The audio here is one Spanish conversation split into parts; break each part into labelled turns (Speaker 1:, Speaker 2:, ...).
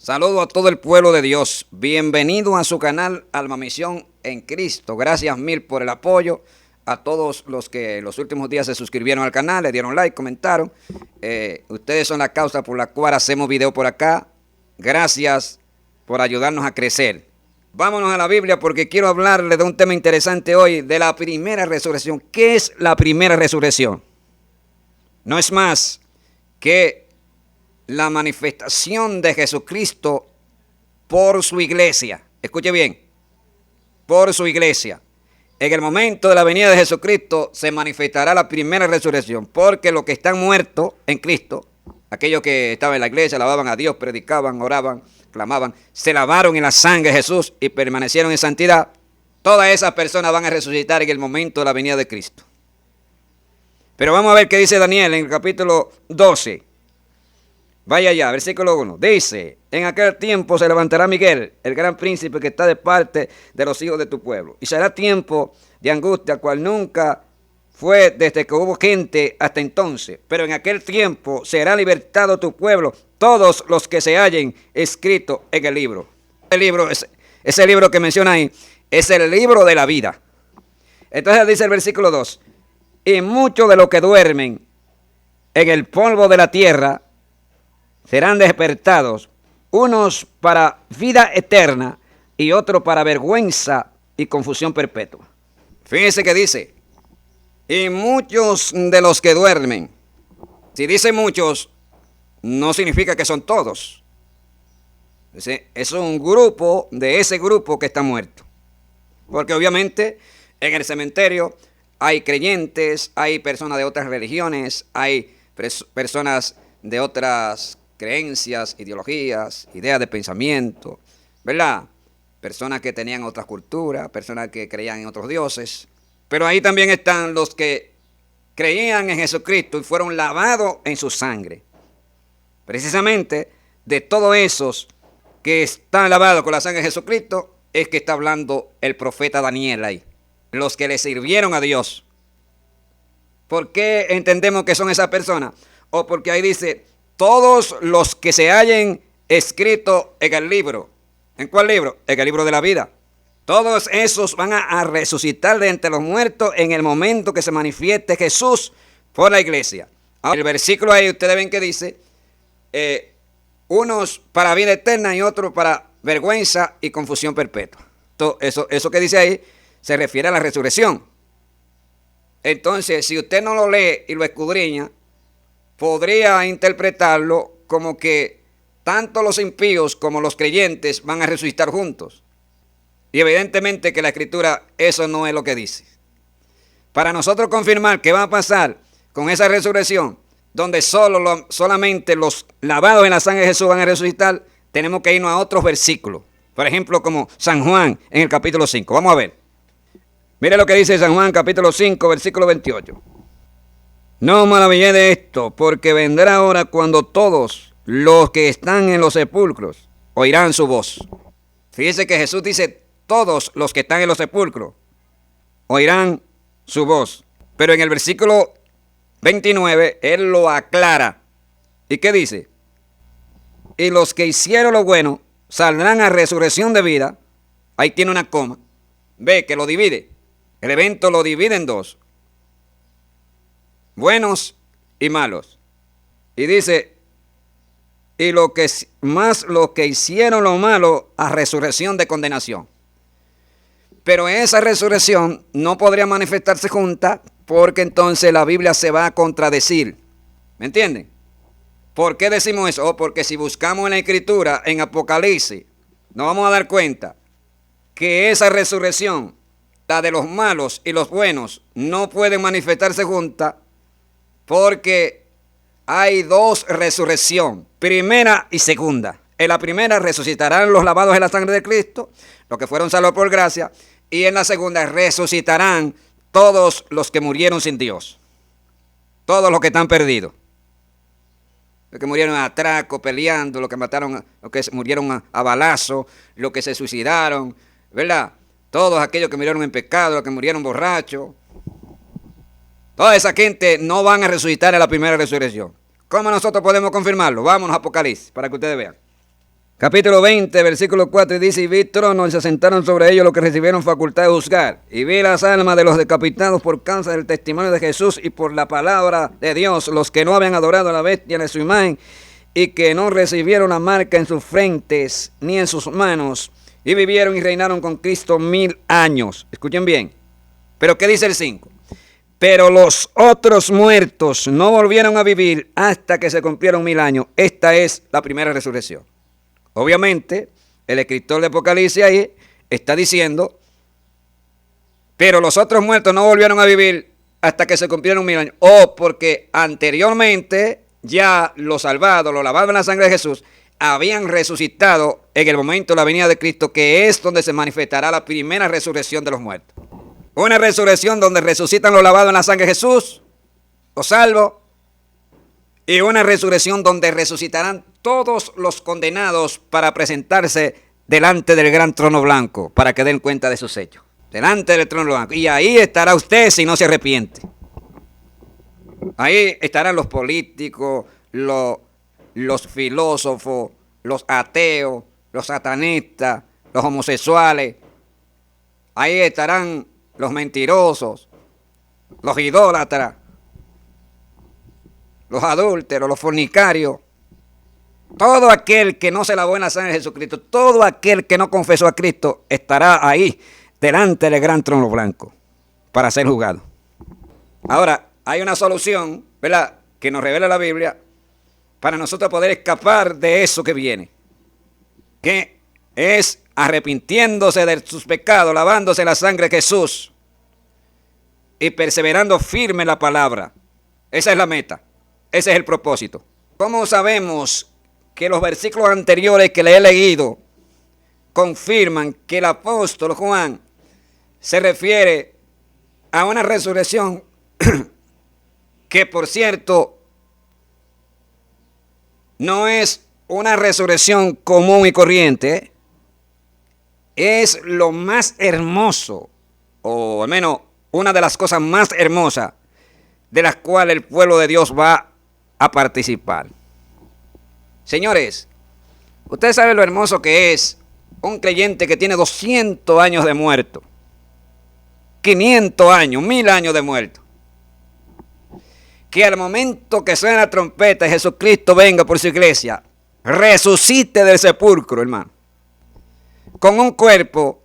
Speaker 1: Saludo a todo el pueblo de Dios. Bienvenido a su canal Alma Misión en Cristo. Gracias mil por el apoyo. A todos los que los últimos días se suscribieron al canal, le dieron like, comentaron. Ustedes son la causa por la cual hacemos video por acá. Gracias por ayudarnos a crecer. Vámonos a la Biblia porque quiero hablarles de un tema interesante hoy, de la primera resurrección. ¿Qué es la primera resurrección? No es más que la manifestación de Jesucristo por su iglesia. Escuche bien, por su iglesia. En el momento de la venida de Jesucristo se manifestará la primera resurrección, porque los que están muertos en Cristo, aquellos que estaban en la iglesia, alababan a Dios, predicaban, oraban, clamaban, se lavaron en la sangre de Jesús y permanecieron en santidad, todas esas personas van a resucitar en el momento de la venida de Cristo. Pero vamos a ver qué dice Daniel en el capítulo 12. Vaya allá, versículo 1. Dice, en aquel tiempo se levantará Miguel, el gran príncipe que está de parte de los hijos de tu pueblo. Y será tiempo de angustia, cual nunca fue desde que hubo gente hasta entonces. Pero en aquel tiempo será libertado tu pueblo, todos los que se hallen escritos en el libro. Ese libro que menciona ahí, es el libro de la vida. Entonces dice el versículo 2. Y muchos de los que duermen en el polvo de la tierra serán despertados, unos para vida eterna y otros para vergüenza y confusión perpetua. Fíjense que dice, y muchos de los que duermen. Si dice muchos, no significa que son todos. Es un grupo de ese grupo que está muerto. Porque obviamente en el cementerio hay creyentes, hay personas de otras religiones, hay personas de otras creencias, ideologías, ideas de pensamiento, ¿verdad? Personas que tenían otras culturas, personas que creían en otros dioses. Pero ahí también están los que creían en Jesucristo y fueron lavados en su sangre. Precisamente de todos esos que están lavados con la sangre de Jesucristo es que está hablando el profeta Daniel ahí. Los que le sirvieron a Dios. ¿Por qué entendemos que son esas personas? O porque ahí dice, todos los que se hallen escritos en el libro. ¿En cuál libro? En el libro de la vida. Todos esos van a resucitar de entre los muertos en el momento que se manifieste Jesús por la iglesia. Ahora, el versículo ahí ustedes ven que dice, unos para vida eterna y otros para vergüenza y confusión perpetua. Eso que dice ahí se refiere a la resurrección. Entonces, si usted no lo lee y lo escudriña, podría interpretarlo como que tanto los impíos como los creyentes van a resucitar juntos. Y evidentemente que la Escritura eso no es lo que dice. Para nosotros confirmar qué va a pasar con esa resurrección, donde solamente los lavados en la sangre de Jesús van a resucitar, tenemos que irnos a otros versículos. Por ejemplo, como San Juan en el capítulo 5. Vamos a ver. Mire lo que dice San Juan capítulo 5, versículo 28. No os maravilléis de esto, porque vendrá hora cuando todos los que están en los sepulcros oirán su voz. Fíjese que Jesús dice, todos los que están en los sepulcros oirán su voz. Pero en el versículo 29, Él lo aclara. ¿Y qué dice? Y los que hicieron lo bueno saldrán a resurrección de vida. Ahí tiene una coma. Ve que lo divide. El evento lo divide en dos. Buenos y malos. Y dice, y lo que más los que hicieron lo malo a resurrección de condenación. Pero esa resurrección no podría manifestarse junta porque entonces la Biblia se va a contradecir. ¿Me entienden? ¿Por qué decimos eso? Porque si buscamos en la Escritura, en Apocalipsis, nos vamos a dar cuenta que esa resurrección, la de los malos y los buenos, no pueden manifestarse juntas porque hay dos resurrecciones, primera y segunda. En la primera resucitarán los lavados en la sangre de Cristo, los que fueron salvos por gracia, y en la segunda resucitarán todos los que murieron sin Dios, todos los que están perdidos. Los que murieron a atraco, peleando, los que mataron, los que murieron a balazo, los que se suicidaron, ¿verdad? Todos aquellos que murieron en pecado, los que murieron borrachos. Toda esa gente no van a resucitar en la primera resurrección. ¿Cómo nosotros podemos confirmarlo? Vámonos a Apocalipsis para que ustedes vean. Capítulo 20, versículo 4, y dice, y vi tronos y se sentaron sobre ellos los que recibieron facultad de juzgar. Y vi las almas de los decapitados por causa del testimonio de Jesús y por la palabra de Dios, los que no habían adorado a la bestia de su imagen y que no recibieron la marca en sus frentes ni en sus manos. Y vivieron y reinaron con Cristo 1000 años. Escuchen bien. Pero ¿qué dice el 5? Pero los otros muertos no volvieron a vivir hasta que se cumplieron 1000 años. Esta es la primera resurrección. Obviamente, el escritor de Apocalipsis ahí está diciendo, pero los otros muertos no volvieron a vivir hasta que se cumplieron 1000 años. O porque anteriormente ya los salvados, los lavados en la sangre de Jesús, habían resucitado en el momento de la venida de Cristo, que es donde se manifestará la primera resurrección de los muertos. Una resurrección donde resucitan los lavados en la sangre de Jesús, los salvos, y una resurrección donde resucitarán todos los condenados para presentarse delante del gran trono blanco, para que den cuenta de sus hechos. Delante del trono blanco. Y ahí estará usted si no se arrepiente. Ahí estarán los políticos, los filósofos, los ateos, los satanistas, los homosexuales. Ahí estarán los mentirosos, los idólatras, los adúlteros, los fornicarios. Todo aquel que no se lavó en la sangre de Jesucristo, todo aquel que no confesó a Cristo, estará ahí delante del gran trono blanco para ser juzgado. Ahora, hay una solución, ¿verdad?, que nos revela la Biblia para nosotros poder escapar de eso que viene, que es arrepintiéndose de sus pecados, lavándose la sangre de Jesús y perseverando firme en la palabra. Esa es la meta, ese es el propósito. ¿Cómo sabemos que los versículos anteriores que le he leído confirman que el apóstol Juan se refiere a una resurrección que, por cierto, no es una resurrección común y corriente? Es lo más hermoso, o al menos una de las cosas más hermosas de las cuales el pueblo de Dios va a participar. Señores, ustedes saben lo hermoso que es un creyente que tiene 200 años de muerto, 500 años, 1000 años de muerto, que al momento que suene la trompeta y Jesucristo venga por su iglesia, resucite del sepulcro, hermano, con un cuerpo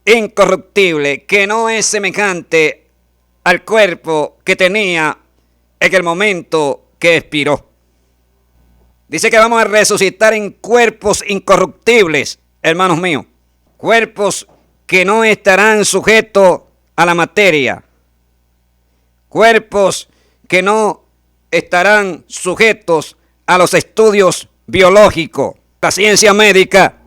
Speaker 1: incorruptible que no es semejante al cuerpo que tenía en el momento que expiró. Dice que vamos a resucitar en cuerpos incorruptibles, hermanos míos, cuerpos que no estarán sujetos a la materia, cuerpos que no estarán sujetos a los estudios biológicos, la ciencia médica,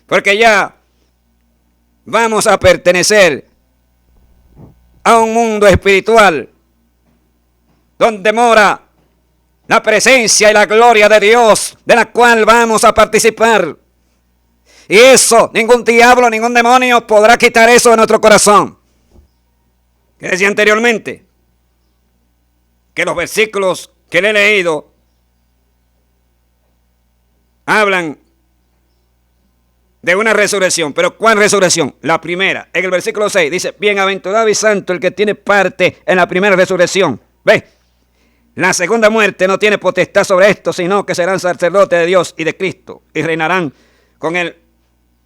Speaker 1: porque ya vamos a pertenecer a un mundo espiritual donde mora la presencia y la gloria de Dios, de la cual vamos a participar. Y eso, ningún diablo, ningún demonio podrá quitar eso de nuestro corazón. Que decía anteriormente, que los versículos que le he leído hablan de una resurrección. ¿Pero cuál resurrección? La primera. En el versículo 6 dice, bienaventurado y santo el que tiene parte en la primera resurrección. ¿Ve? La segunda muerte no tiene potestad sobre esto, sino que serán sacerdotes de Dios y de Cristo y reinarán con él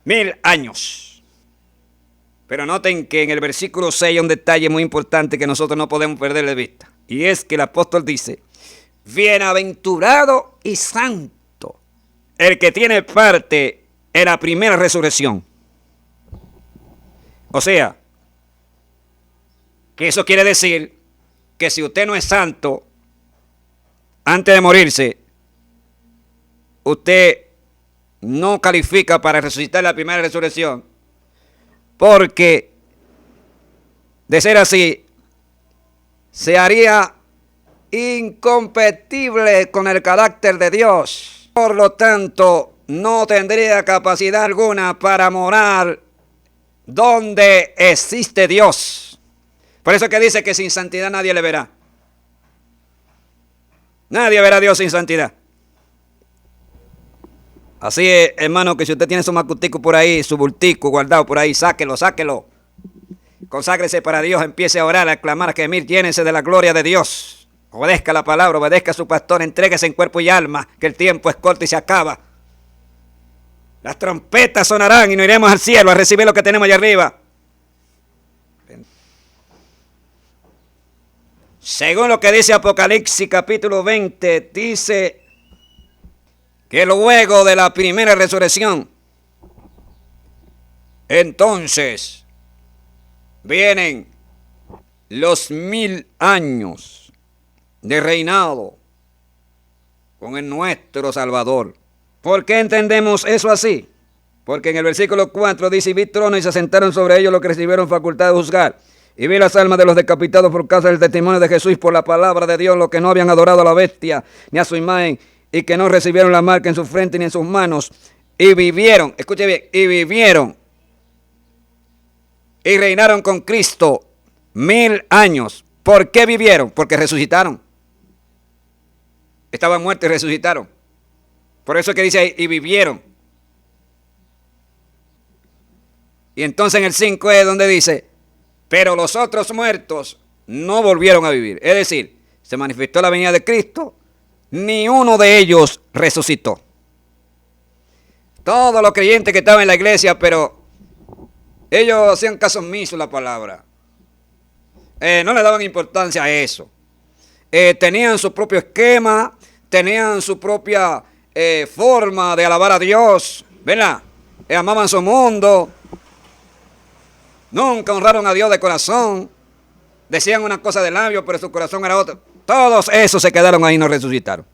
Speaker 1: 1000 años. Pero noten que en el versículo 6 hay un detalle muy importante que nosotros no podemos perder de vista. Y es que el apóstol dice, bienaventurado y santo el que tiene parte en la primera resurrección. O sea, que eso quiere decir que si usted no es santo, antes de morirse, usted no califica para resucitar la primera resurrección, porque de ser así, se haría incompatible con el carácter de Dios. Por lo tanto, no tendría capacidad alguna para morar donde existe Dios. Por eso que dice que sin santidad nadie le verá. Nadie verá a Dios sin santidad. Así es, hermano, que si usted tiene su macutico por ahí, su bultico guardado por ahí, sáquelo, sáquelo. Conságrese para Dios, empiece a orar, a clamar, a gemir, llénese de la gloria de Dios. Obedezca la palabra, obedezca a su pastor, entréguese en cuerpo y alma, que el tiempo es corto y se acaba. Las trompetas sonarán y nos iremos al cielo a recibir lo que tenemos allá arriba. Según lo que dice Apocalipsis capítulo 20, dice que luego de la primera resurrección, entonces vienen los 1000 años de reinado con el nuestro Salvador. ¿Por qué entendemos eso así? Porque en el versículo 4 dice, y vi tronos y se sentaron sobre ellos los que recibieron facultad de juzgar. Y vi las almas de los decapitados por causa del testimonio de Jesús y por la palabra de Dios, los que no habían adorado a la bestia ni a su imagen, y que no recibieron la marca en su frente ni en sus manos, y vivieron, escuche bien, y vivieron, y reinaron con Cristo 1000 años. ¿Por qué vivieron? Porque resucitaron. Estaban muertos y resucitaron. Por eso es que dice ahí, y vivieron. Y entonces en el 5 es donde dice, pero los otros muertos no volvieron a vivir. Es decir, se manifestó la venida de Cristo, ni uno de ellos resucitó. Todos los creyentes que estaban en la iglesia, pero ellos hacían caso omiso a la palabra. No le daban importancia a eso. Tenían su propio esquema, tenían su propia forma de alabar a Dios, ¿verdad? Amaban su mundo. Nunca honraron a Dios de corazón. Decían una cosa de labios, pero su corazón era otra. Todos esos se quedaron ahí y no resucitaron.